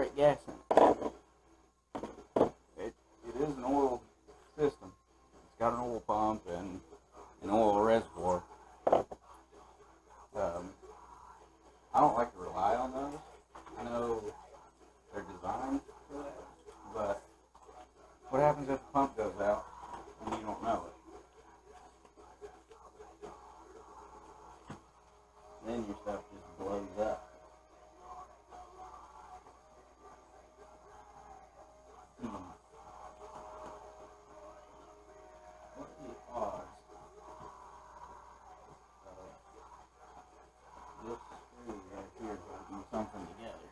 straight gas in it. It is an oil system. It's got an oil pump and an oil reservoir. I don't like to rely on those. I know they're designed for that, but what happens if the pump goes out and you don't know it? Then your stuff just blows up. What are the odds of this screw right here holding something together?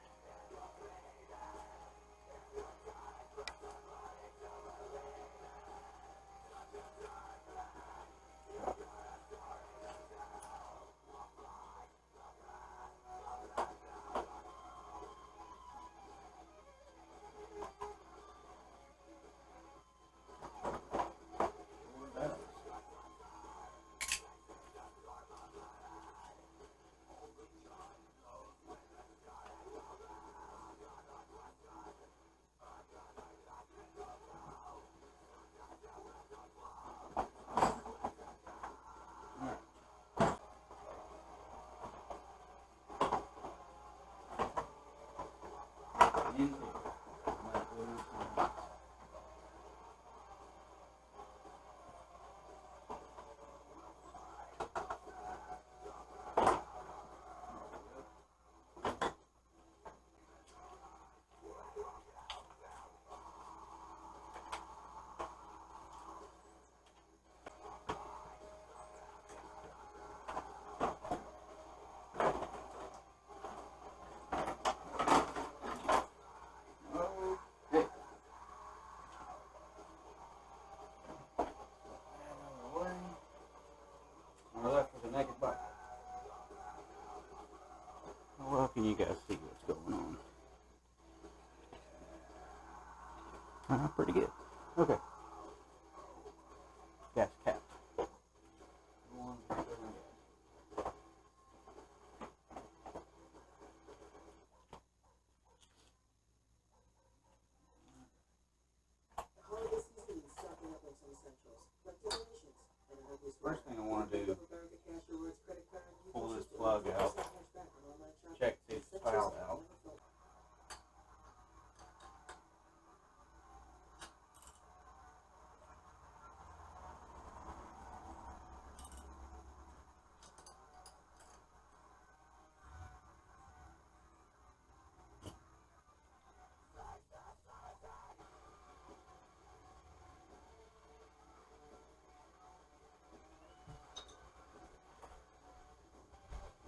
Well, can you guys see what's going on? Pretty good. Okay. Gas cap. First thing I want to do, pull this plug out. Check this valve out.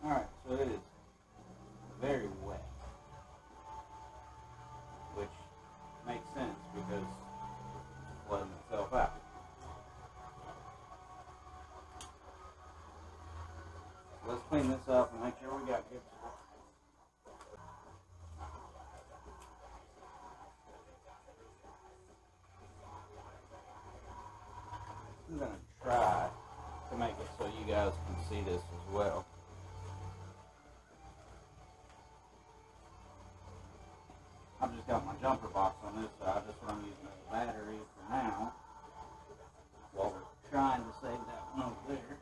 Alright, so it is very wet, which makes sense because it's flooding itself out. Let's clean this up and make sure we got good stuff. I'm going to try to make it so you guys can see this as well. I've just got my jumper box on this side, that's what I'm using as a battery for now, while we're trying to save that one over there.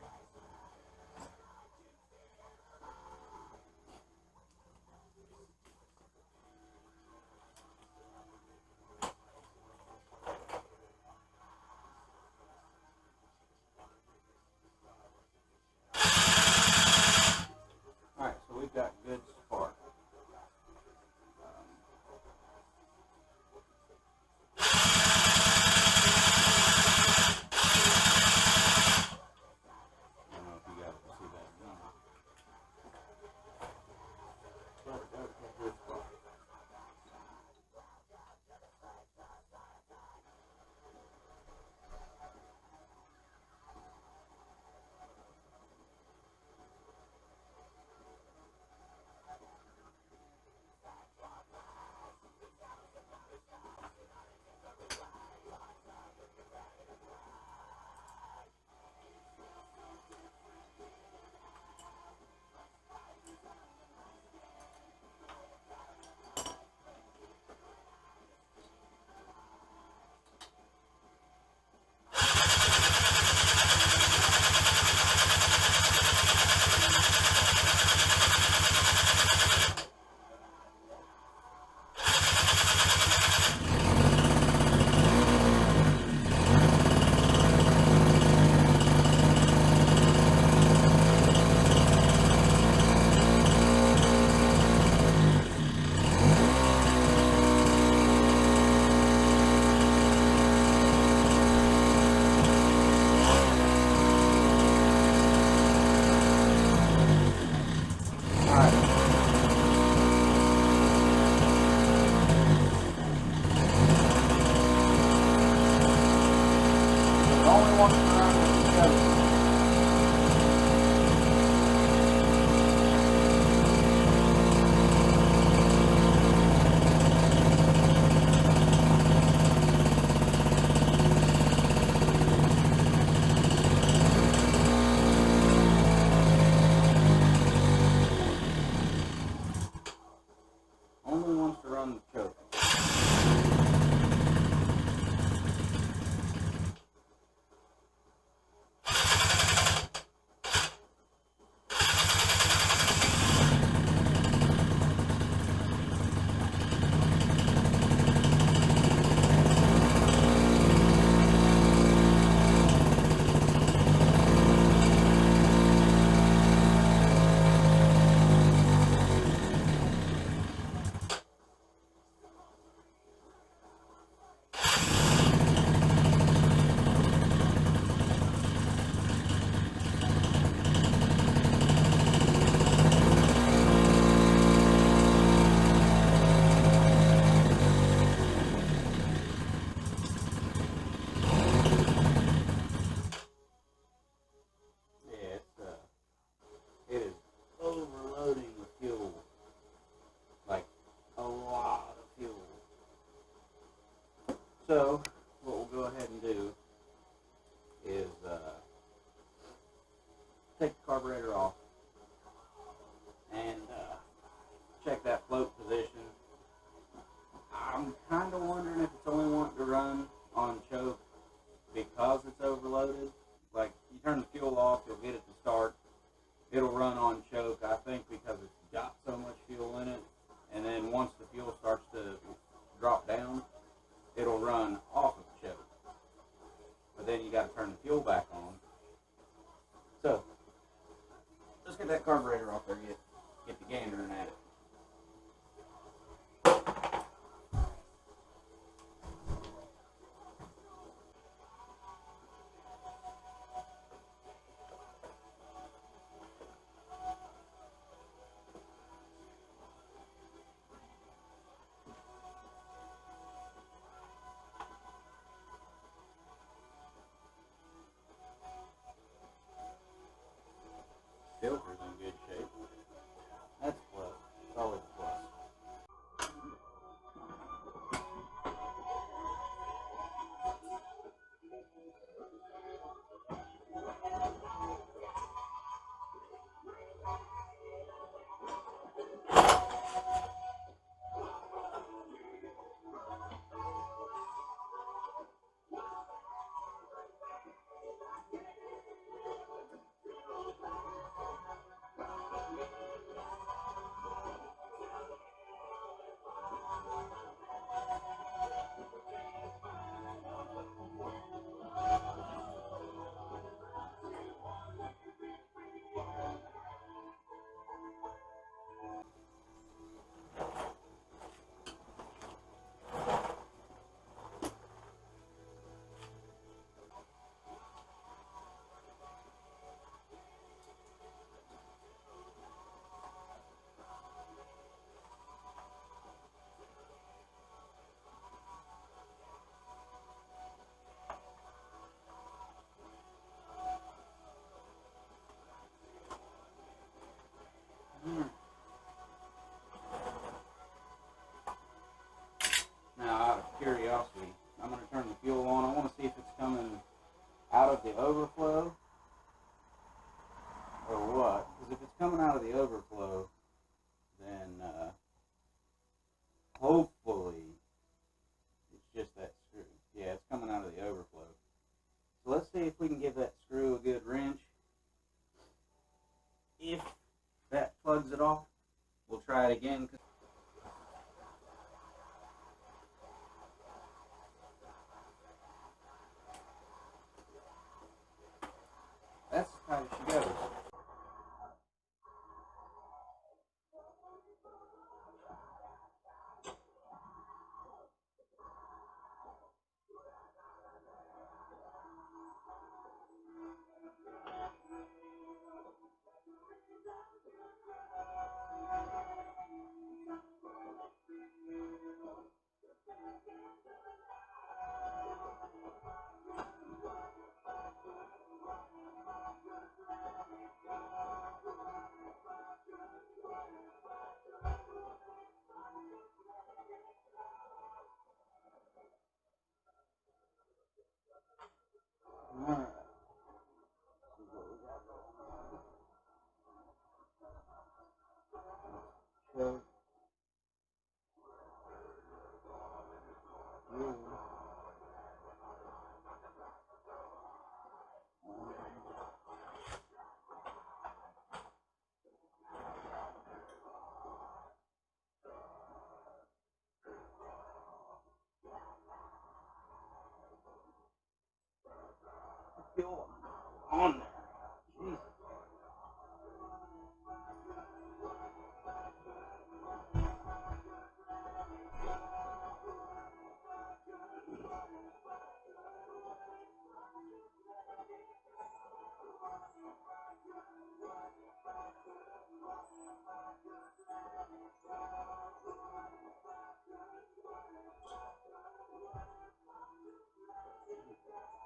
only wants to run the choke. Only wants to run the choke. It is overloading with fuel, like a lot of fuel. So what we'll go ahead and do is take the carburetor off and check that float position. I'm kind of wondering if it's only wanting to run on choke because it's overloaded. Like, you turn the fuel off, you'll get it to start. It'll run on choke, I think, because it's got so much fuel in it. And then once the fuel starts to drop down, it'll run off of choke. But then you got to turn the fuel back on. So, let's get that carburetor off there and get the gandering at it. Filter's in good shape. That's a plus. It's always a plus. Now, out of curiosity, I'm going to turn the fuel on. I want to see if it's coming out of the overflow or what. Because if it's coming out of the overflow, then hopefully it's just that screw. Yeah, it's coming out of the overflow. So let's see if we can give that screw a good wrench. If that plugs it off, we'll try it again. Alright. So, fuel on there. Jesus.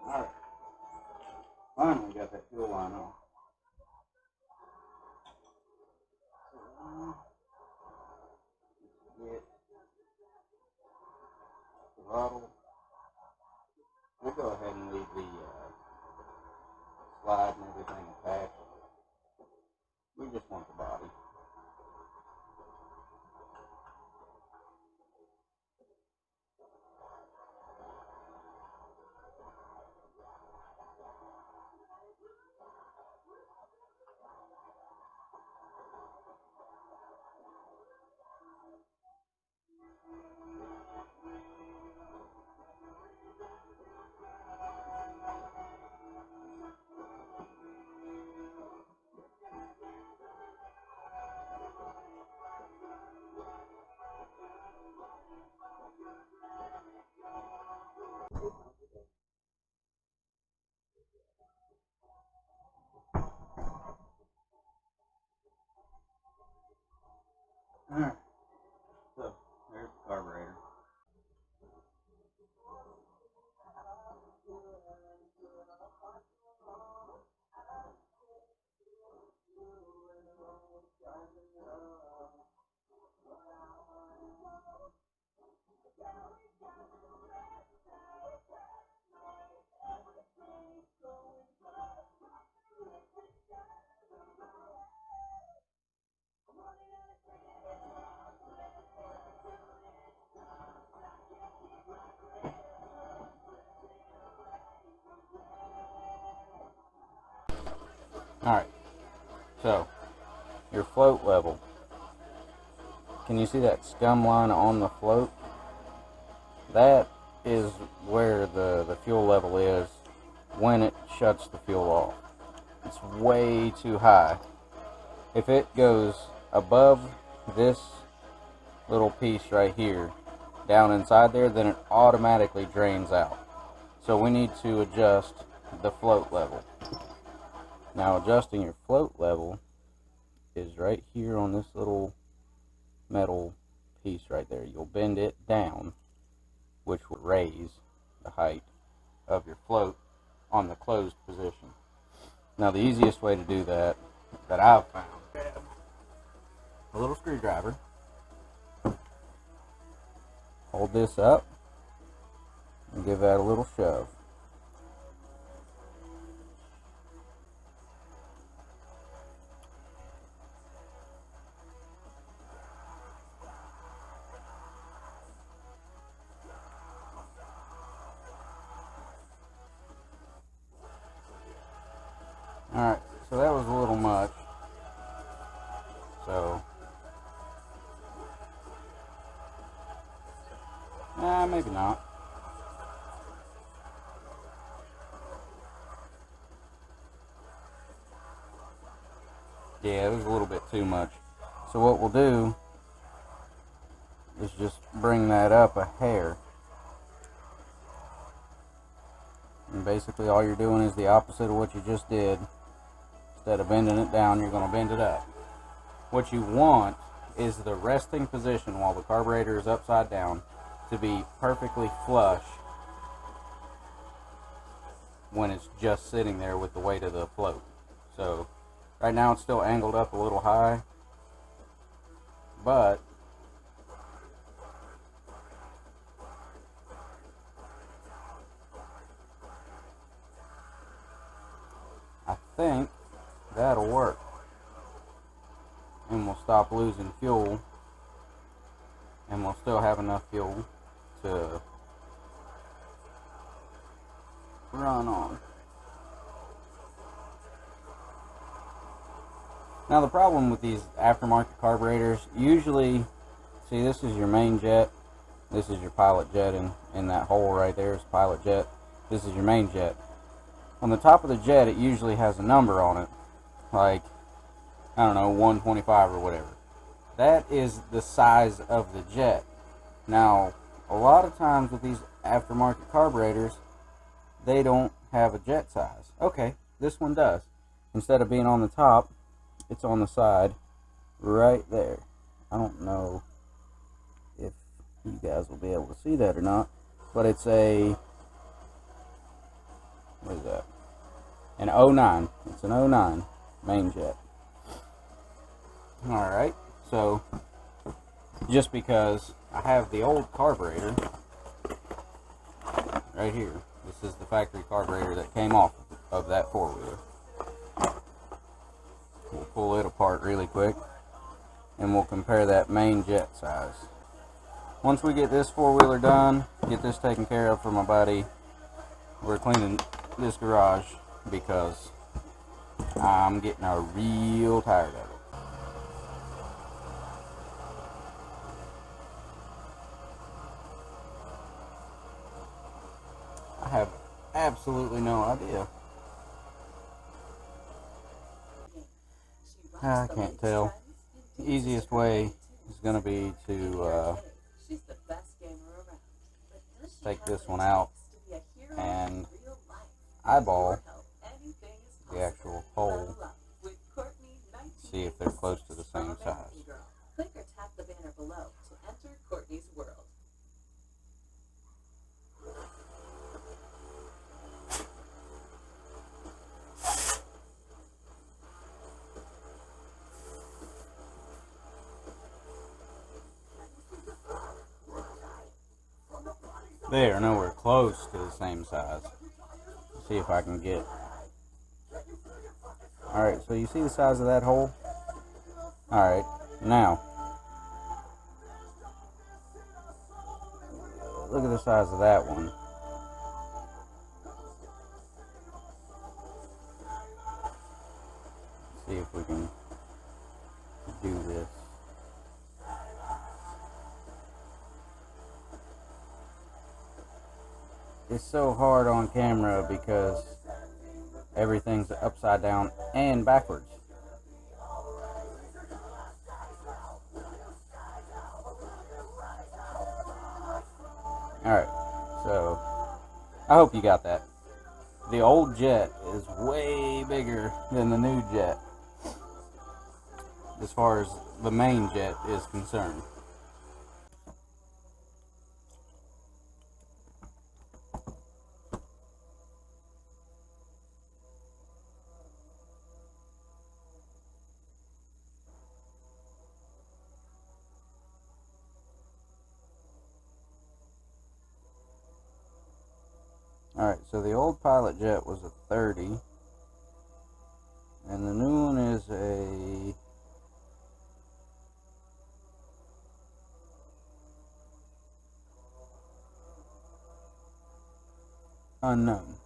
Alright. Finally got that fuel line on. Get the throttle. We'll go ahead and leave the slide and everything attached. We just want the body. Alright. So, there's the carburetor. Alright, so your float level. Can you see that scum line on the float? That is where the fuel level is when it shuts the fuel off. It's way too high. If it goes above this little piece right here, down inside there, then it automatically drains out. So we need to adjust the float level. Now adjusting your float level is right here on this little metal piece right there. You'll bend it down, which will raise the height of your float on the closed position. Now the easiest way to do that I've found, a little screwdriver, hold this up and give that a little shove. Alright, so that was a little much. So, maybe not. Yeah, it was a little bit too much. So what we'll do is just bring that up a hair. And basically all you're doing is the opposite of what you just did. Instead of bending it down, you're going to bend it up. What you want is the resting position while the carburetor is upside down to be perfectly flush when it's just sitting there with the weight of the float. So right now it's still angled up a little high, but think that'll work. And we'll stop losing fuel. And we'll still have enough fuel to run on. Now the problem with these aftermarket carburetors, usually, see, this is your main jet, this is your pilot jet, and in that hole right there is pilot jet. This is your main jet. On the top of the jet, it usually has a number on it, like, I don't know, 125 or whatever. That is the size of the jet. Now, a lot of times with these aftermarket carburetors, they don't have a jet size. Okay, this one does. Instead of being on the top, it's on the side right there. I don't know if you guys will be able to see that or not, but it's a, what is that? An 09. It's an 09 main jet. Alright, so just because I have the old carburetor right here, this is the factory carburetor that came off of that four-wheeler. We'll pull it apart really quick and we'll compare that main jet size. Once we get this four-wheeler done, get this taken care of for my buddy, we're cleaning this garage because I'm getting real tired of it. I have absolutely no idea. I can't tell. The easiest way is going to be to take this one out and eyeball the actual hole, see if they're close to the same size. Click or tap the banner below to enter Courtney's world. They are nowhere close to the same size. Let's see if I can get. Alright, so you see the size of that hole? Alright, now look at the size of that one. Let's see if we can do this. It's so hard on camera because everything's upside down and backwards. Alright, so I hope you got that. The old jet is way bigger than the new jet as far as the main jet is concerned. Alright, so the old pilot jet was a 30, and the new one is a unknown.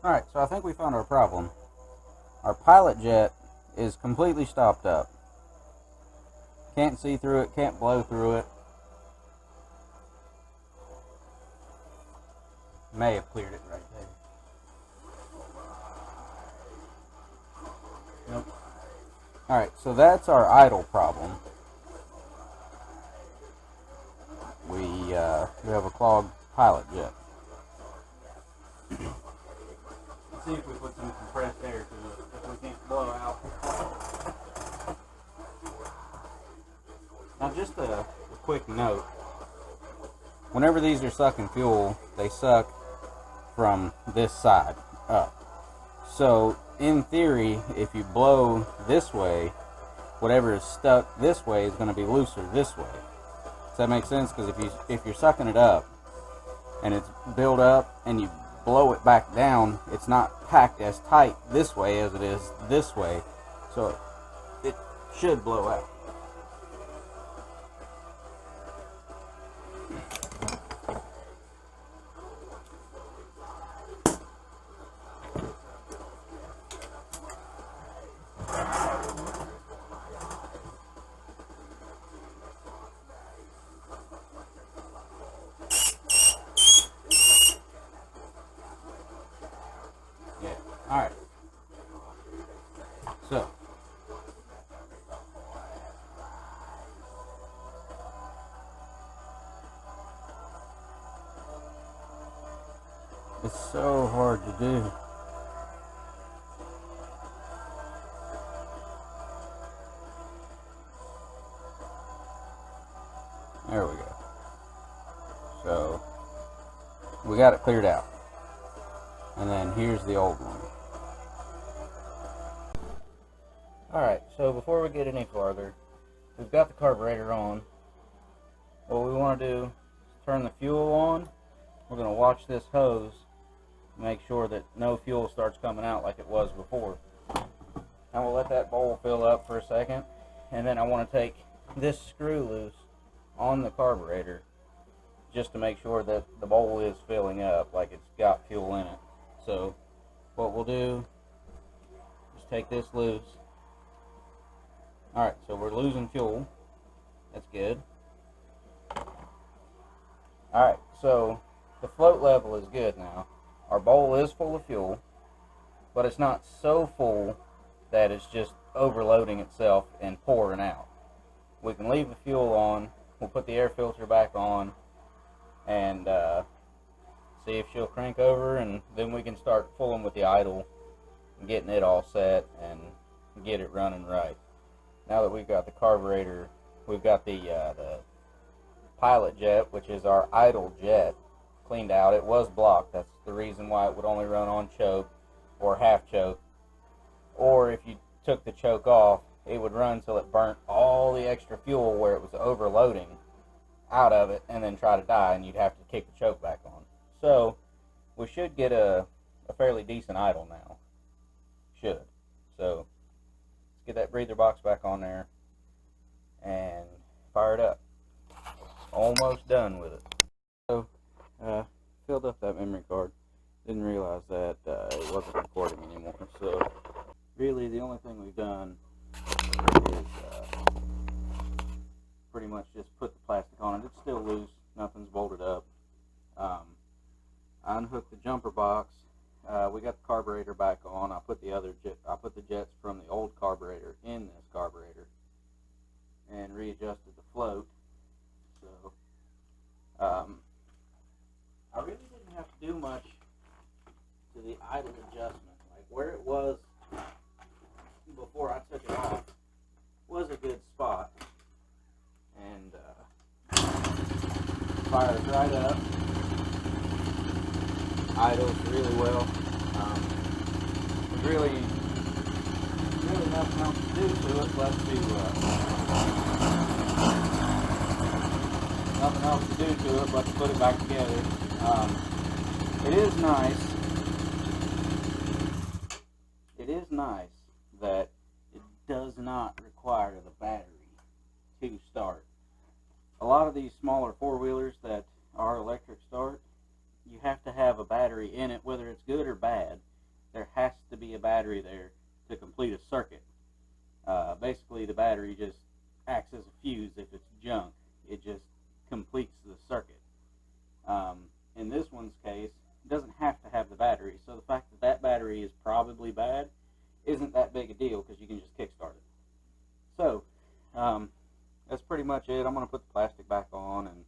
Alright, so I think we found our problem. Our pilot jet is completely stopped up. Can't see through it, can't blow through it. May have cleared it right there. Nope. Alright, so that's our idle problem. We have a clogged pilot jet. See if we put some compressed air to it, if we can't blow out. Now just a quick note, whenever these are sucking fuel, they suck from this side up. So in theory, if you blow this way, whatever is stuck this way is going to be looser this way. Does that make sense? Because if you're sucking it up and it's built up and you blow it back down, it's not packed as tight this way as it is this way. So it should blow out. Yeah. All right. So it's so hard to do. There we go. So we got it cleared out. And then here's the old one. Alright, so before we get any farther, we've got the carburetor on. What we want to do is turn the fuel on. We're going to watch this hose, make sure that no fuel starts coming out like it was before. Now we'll let that bowl fill up for a second, and then I want to take this screw loose on the carburetor just to make sure that the bowl is filling up, like it's got fuel in it. So what we'll do is take this loose. Alright, so we're losing fuel. That's good. Alright, so the float level is good now. Our bowl is full of fuel, but it's not so full that it's just overloading itself and pouring out. We can leave the fuel on. We'll put the air filter back on and see if she'll crank over, and then we can start fooling with the idle and getting it all set and get it running right. Now that we've got the carburetor, we've got the pilot jet, which is our idle jet, cleaned out. It was blocked. That's the reason why it would only run on choke or half choke. Or if you took the choke off, it would run till it burnt all the extra fuel where it was overloading out of it and then try to die, and you'd have to kick the choke back on. So we should get a fairly decent idle now. Should. So let's get that breather box back on there and fire it up. Almost done with it. So filled up that memory card. Didn't realize that it wasn't recording anymore. So really the only thing we've done is pretty much just put the plastic on it. It's still loose. Nothing's bolted up. I unhooked the jumper box. We got the carburetor back on. I put the jets from the old carburetor in this carburetor and readjusted the float. So I really didn't have to do much to the idle adjustment. Like where it was before I took it off was a good spot, and fires right up. Idles really well. There's really nothing else to do to it but to put it back together. It is nice. It is nice that it does not require the battery to start. A lot of these smaller four-wheelers that are electric start, you have to have a battery in it, whether it's good or bad. There has to be a battery there to complete a circuit. Basically, the battery just acts as a fuse. If it's junk, it just completes the circuit. In this one's case, it doesn't have to have the battery, so the fact that that battery is probably bad isn't that big a deal because you can just kickstart it. So, that's pretty much it. I'm going to put the plastic back on and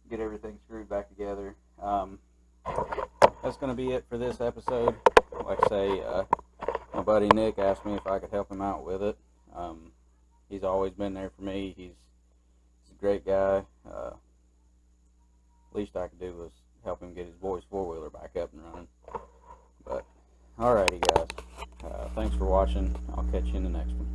get everything screwed back together. That's going to be it for this episode. Like I say, my buddy Nick asked me if I could help him out with it. He's always been there for me. He's a great guy. Least I could do was help him get his boy's four-wheeler back up and running. But Alrighty guys, thanks for watching. I'll catch you in the next one.